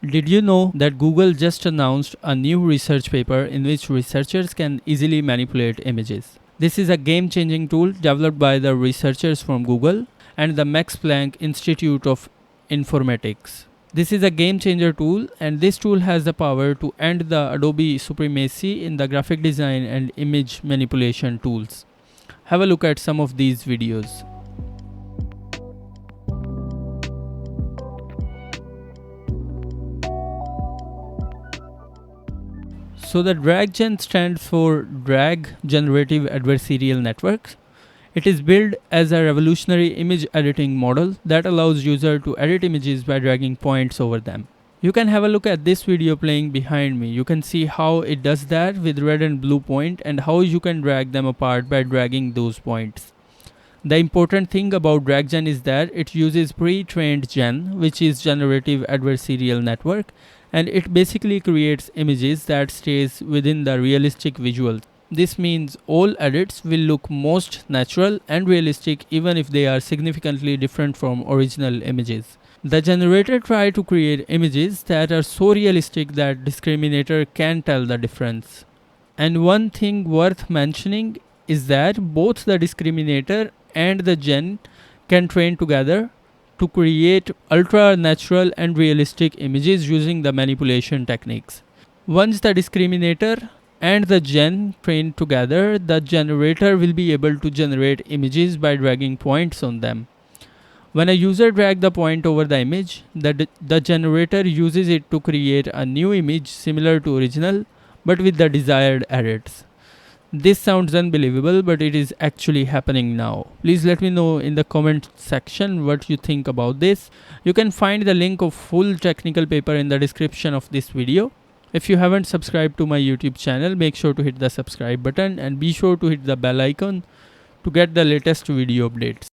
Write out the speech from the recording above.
Did you know that Google just announced a new research paper in which researchers can easily manipulate images? This is a game-changing tool developed by the researchers from Google and the Max Planck Institute of Informatics. This is a game-changer tool, and this tool has the power to end the Adobe supremacy in the graphic design and image manipulation tools. Have a look at some of these videos. So the DragGAN stands for Drag Generative Adversarial Networks. It is built as a revolutionary image editing model that allows users to edit images by dragging points over them. You can have a look at this video playing behind me. You can see how it does that with red and blue point and how you can drag them apart by dragging those points. The important thing about DragGAN is that it uses pre-trained GAN, which is Generative Adversarial Network, and it basically creates images that stays within the realistic visuals. This means all edits will look most natural and realistic even if they are significantly different from original images. The generator tries to create images that are so realistic that discriminator can tell the difference. And one thing worth mentioning is that both the discriminator and the GAN can train together to create ultra-natural and realistic images using the manipulation techniques. Once the discriminator and the GAN train together, the generator will be able to generate images by dragging points on them. When a user drags the point over the image, the generator uses it to create a new image similar to original but with the desired edits. This sounds unbelievable, but it is actually happening now. Please let me know in the comment section what you think about this. You can find the link of full technical paper in the description of this video. If you haven't subscribed to my YouTube channel, make sure to hit the subscribe button and be sure to hit the bell icon to get the latest video updates.